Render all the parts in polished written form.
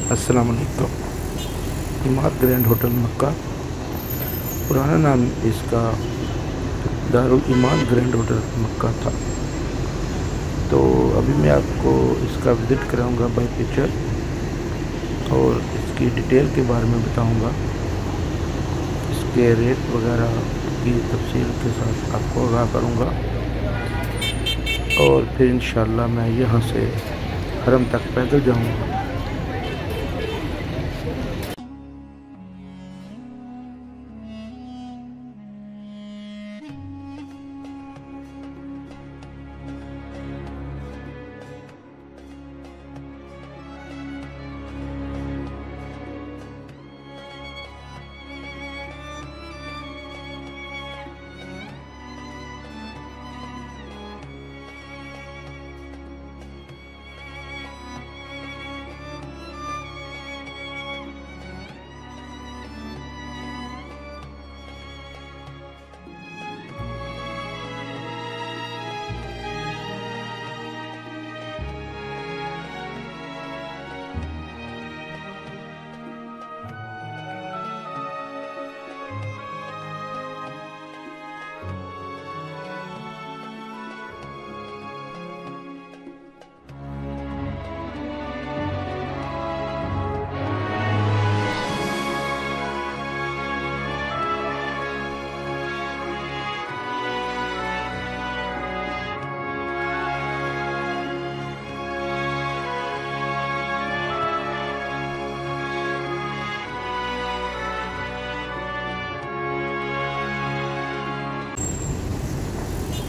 अस्सलाम वालेकुम। इमारत ग्रैंड होटल मक्का, पुराना नाम इसका दारुल ईमान ग्रैंड होटल मक्का था। तो अभी मैं आपको इसका विज़िट कराऊंगा बाय पिक्चर और इसकी डिटेल के बारे में बताऊंगा। इसके रेट वगैरह की तफसील के साथ आपको आगाह करूंगा और फिर इंशाअल्लाह मैं यहाँ से हरम तक पैदल जाऊंगा।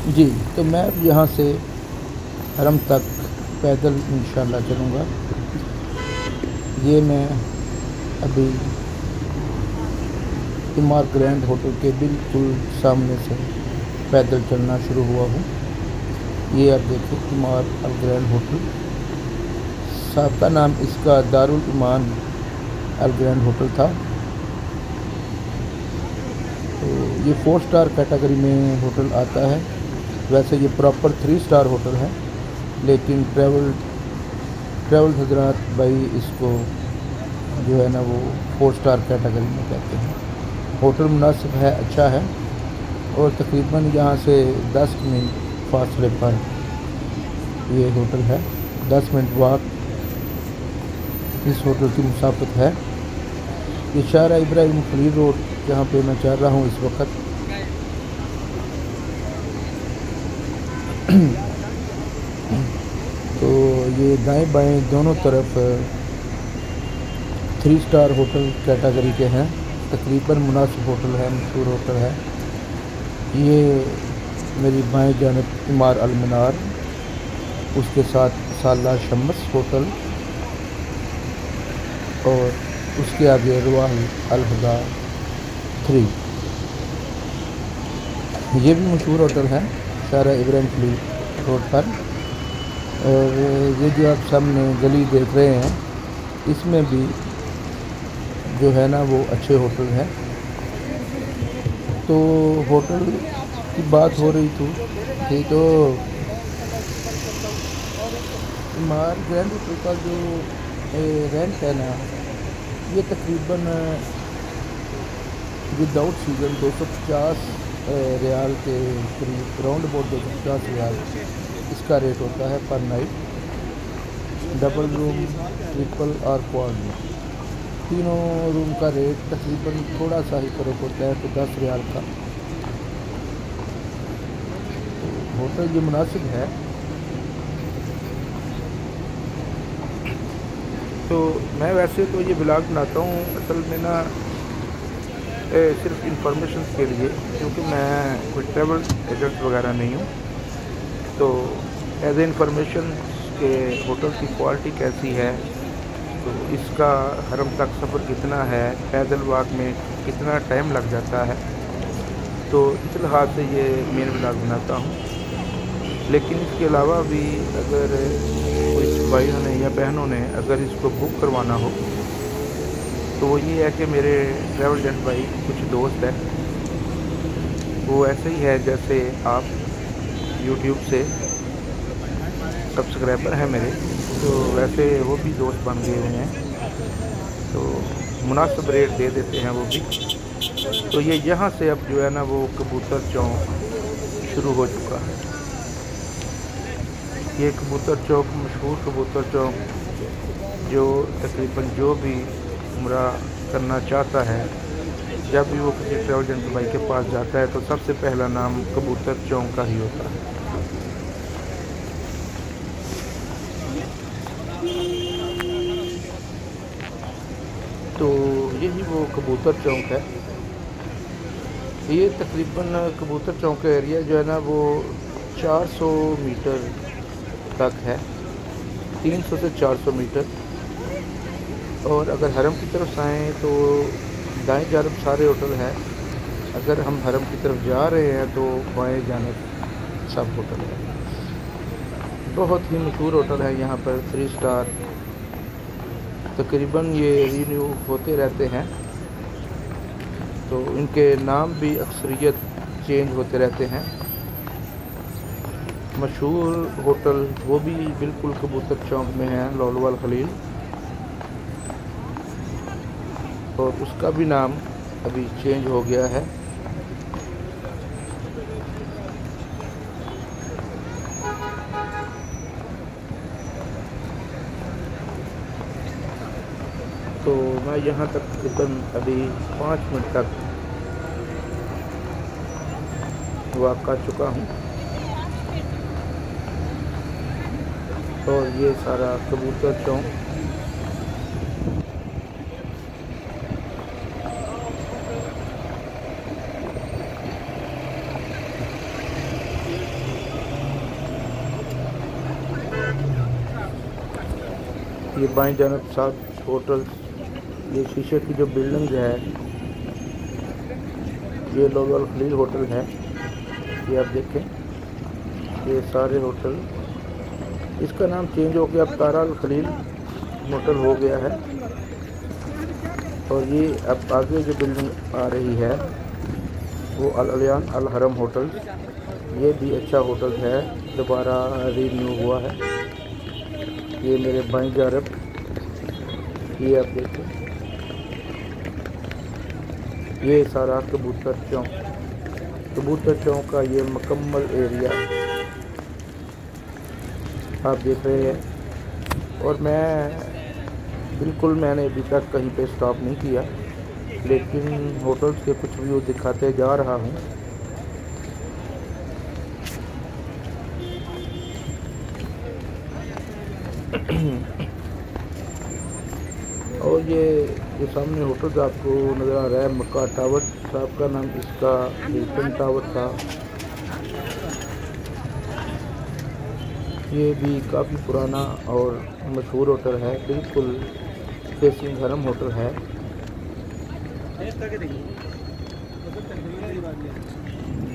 जी, तो मैं अब यहाँ से हरम तक पैदल इंशाल्लाह चलूँगा। ये मैं अभी इमारत ग्रैंड होटल के बिल्कुल सामने से पैदल चलना शुरू हुआ हूँ। ये आप देखिए इमारत अल ग्रैंड होटल, साबका नाम इसका दारुल ईमान अल ग्रैंड होटल था। तो ये 4 स्टार कैटेगरी में होटल आता है। वैसे ये प्रॉपर 3 स्टार होटल है, लेकिन ट्रैवल हजरात भाई इसको जो है ना वो 4 स्टार कैटेगरी में कहते हैं। होटल मुनासिब है, अच्छा है और तकरीबन यहाँ से 10 मिनट फासले पर ये होटल है। 10 मिनट वॉक इस होटल की मुसाफत है। ये शारा इब्राहिम खलील रोड जहाँ पे मैं चल रहा हूँ इस वक्त। तो ये दाएं बाएं दोनों तरफ 3 स्टार होटल कैटेगरी के हैं। तकरीबन मुनासिब होटल है, मशहूर होटल है। ये मेरी बाएं जानब इमार अल मीनार, उसके साथ साला शम्स होटल और उसके आगे रुआल अल हुदा 3। ये भी मशहूर होटल है शारा इब्राहिम खलील रोड पर। और ये जो आप सामने गली देख रहे हैं, इसमें भी जो है ना वो अच्छे होटल हैं। तो होटल की बात हो रही थी तो इमारत ग्रैंड होटल का जो रेंट है ना, ये तकरीबन विदाउट सीज़न 250 रियाल के करीब, राउंड अबाउट 250 रियाल इसका रेट होता है पर नाइट। डबल रूम, ट्रिपल और क्वाड रूम, तीनों रूम का रेट तकरीबन थोड़ा सा ही फ़र्क होता है, तो 10 रियाल का। तो होटल जो मुनासिब है। तो मैं वैसे तो ये ब्लॉग बनाता हूँ असल में ना सिर्फ इंफॉर्मेशन के लिए, क्योंकि मैं कोई ट्रैवल एजेंट वगैरह नहीं हूँ। तो एज ए इंफॉर्मेशन के होटल की क्वालिटी कैसी है, तो इसका हरम तक सफ़र कितना है, पैदल वॉक में कितना टाइम लग जाता है, तो इस लिहाज से ये मेन ब्लॉग बनाता हूँ। लेकिन इसके अलावा भी अगर कोई भाइयों ने या बहनों ने अगर इसको बुक करवाना हो, तो वो ये है कि मेरे ट्रैवल एजेंट भाई कुछ दोस्त हैं, वो ऐसे ही है जैसे आप यूट्यूब से सब्सक्राइबर हैं मेरे, तो वैसे वो भी दोस्त बन गए हुए हैं। तो मुनासिब रेट दे देते हैं वो भी। तो ये यहाँ से अब जो है ना वो कबूतर चौक शुरू हो चुका है। ये कबूतर चौक मशहूर कबूतर चौक जो तकरीबन जो भी उम्रा करना चाहता है, जब भी वो किसी ट्रैवल एजेंट भाई के पास जाता है तो सबसे पहला नाम कबूतर चौक का ही होता है। तो यही वो कबूतर चौक है। ये तकरीबन कबूतर चौक का एरिया जो है ना वो 400 मीटर तक है, 300 से 400 मीटर। और अगर हरम की तरफ आएँ तो दाएं जानब सारे होटल हैं। अगर हम हरम की तरफ जा रहे हैं तो बाएं जानब सब होटल है। बहुत ही मशहूर होटल है यहाँ पर, 3 स्टार। तकरीबन ये रिन्यू होते रहते हैं, तो इनके नाम भी अक्सरियत चेंज होते रहते हैं। मशहूर होटल वो भी बिल्कुल कबूतर चौक में है, लौलवाल खलील, और उसका भी नाम अभी चेंज हो गया है। तो मैं यहाँ तक तकरीबन अभी 5 मिनट तक वॉक कर चुका हूँ। और ये सारा कबूतर चौक ये बाएं जानब सात होटल, ये शीशे की जो बिल्डिंग है ये लौलवाल खलील होटल है। ये आप देखें, ये सारे होटल, इसका नाम चेंज हो गया, अब तारा अल खलील होटल हो गया है। और ये अब आगे जो बिल्डिंग आ रही है वो अल अलियान अल हरम होटल, ये भी अच्छा होटल है, दोबारा रीन्यू हुआ है। ये मेरे बाएं जानब ये आप देखें, ये सारा कबूतर चौक का ये मुकम्मल एरिया आप देख रहे हैं। और मैंने अभी तक कहीं पे स्टॉप नहीं किया, लेकिन होटल्स के कुछ व्यू दिखाते जा रहा हूँ। और ये सामने होटल आपको नज़र आ रहा है, मक्का टावर साहब का नाम इसका हिल्टन टावर था। ये भी काफ़ी पुराना और मशहूर होटल है, बिल्कुल फेसिंग हरम होटल है।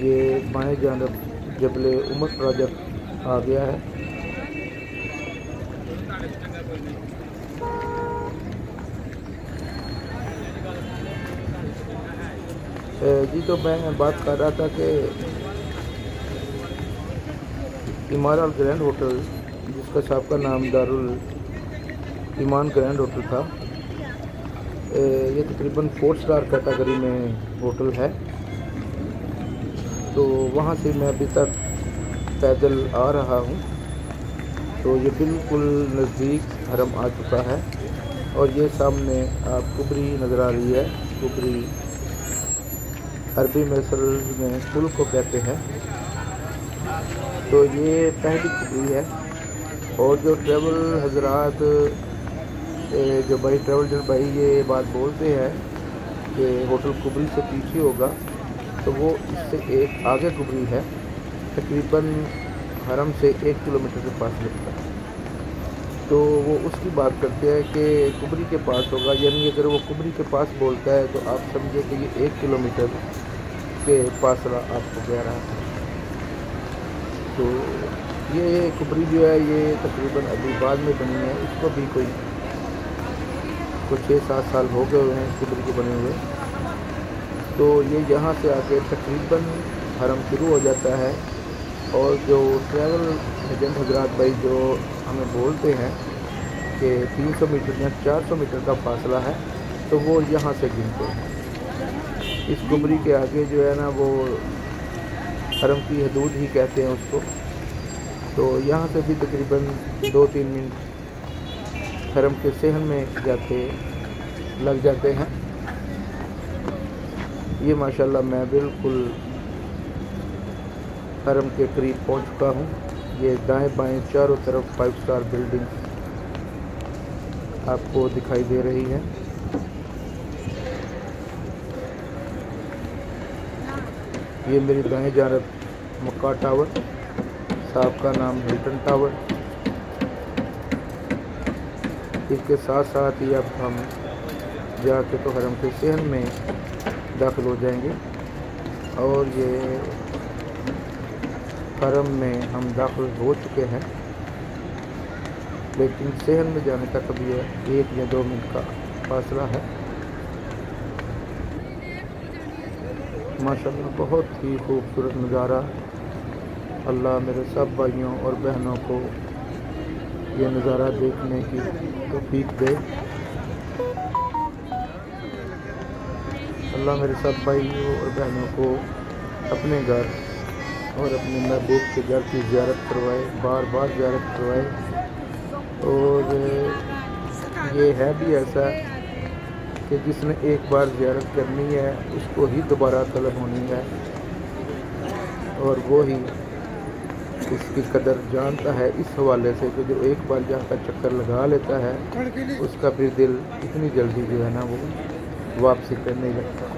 ये बाएं जानब जबले उमर प्रोजेक्ट आ गया है। जी, तो मैं बात कर रहा था कि इमारा ग्रैंड होटल, जिसका साहब का नाम दारुल ईमान ग्रैंड होटल था, ये तकरीबन 4 स्टार कैटेगरी में होटल है। तो वहाँ से मैं अभी तक पैदल आ रहा हूँ, तो ये बिल्कुल नज़दीक हरम आ चुका है। और ये सामने आप कुबरी नज़र आ रही है, कुबरी अरबी में असल में पुल को कहते हैं। तो ये पहली कुबरी है। और जो ट्रैवल हजरात, जो भाई ट्रैवल एजेंट भाई ये बात बोलते हैं कि होटल कुबरी से पीछे होगा, तो वो इससे एक आगे कुबरी है, तकरीबन हरम से 1 किलोमीटर के पास लगता है। तो वो उसकी बात करते हैं कि कुबरी के पास होगा, यानी अगर वो कुबरी के पास बोलता है तो आप समझे कि ये 1 किलोमीटर के फासला आपको कह रहा है। तो ये कुबरी जो है ये तकरीबन अभी बाद में बनी है, इसको भी कोई 6-7 साल हो गए हुए हैं कुबरी के बने हुए। तो ये यहाँ से आके तकरीबन हरम शुरू हो जाता है। और जो ट्रैवल एजेंट हजरात भाई जो हमें बोलते हैं कि 300 मीटर या 400 मीटर का फासला है, तो वो यहाँ से गिनते हैं। इस गुबरी के आगे जो है ना वो हरम की हदूद ही कहते हैं उसको। तो यहाँ से भी तकरीबन 2-3 मिनट हरम के सहन में जाते लग जाते हैं। ये माशाल्लाह मैं बिल्कुल हरम के करीब पहुँच चुका हूँ। ये दाएं बाएं चारों तरफ 5 स्टार बिल्डिंग आपको दिखाई दे रही है। ये मेरी दाएं जानब मक्का टावर, साहब का नाम हिल्टन टावर। इसके साथ साथ ही अब हम जाके तो हरम के सहन में दाखिल हो जाएंगे। और ये हरम में हम दाखिल हो चुके हैं, लेकिन सहन में जाने का कभी 1 या 2 मिनट का फासला है। माशाल्लाह बहुत ही खूबसूरत नज़ारा। अल्लाह मेरे सब भाइयों और बहनों को ये नज़ारा देखने की तौफीक दे। अल्लाह मेरे सब भाइयों और बहनों को अपने घर और अपने महबूब के घर की ज़ियारत करवाए, बार बार ज़ियारत करवाए। और ये है भी ऐसा कि जिसने एक बार ज़ियारत करनी है उसको ही दोबारा तलब होनी है, और वो ही इसकी कदर जानता है। इस हवाले से कि जो एक बार जहाँ का चक्कर लगा लेता है उसका फिर दिल इतनी जल्दी जो है ना वो वापसी करने लगता।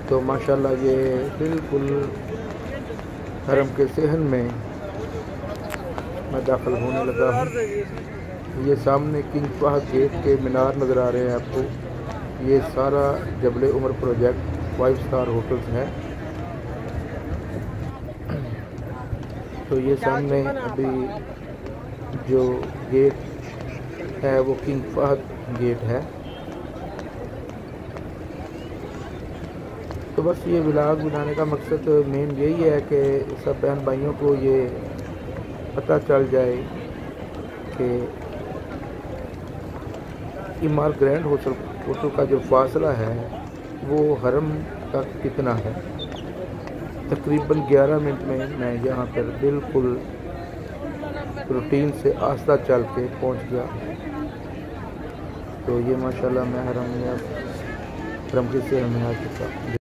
तो माशाल्लाह ये बिल्कुल हरम के सहन में मैं दाखिल होने लगा हूँ। ये सामने किंग फहद गेट के मीनार नज़र आ रहे हैं आपको। ये सारा जबल उमर प्रोजेक्ट 5 स्टार होटल्स है। तो ये सामने अभी जो गेट है वो किंग फहद गेट है। तो बस ये व्लॉग बनाने का मकसद मेन यही है कि सब बहन भाइयों को ये पता चल जाए कि इमार ग्रैंड होटल का जो फासला है वो हरम तक कितना है। तकरीबन 11 मिनट में मैं यहाँ पर बिल्कुल रूटीन से आस्ता चल के पहुँच गया। तो ये माशाल्लाह मैं हरम के सहन में आ चुका।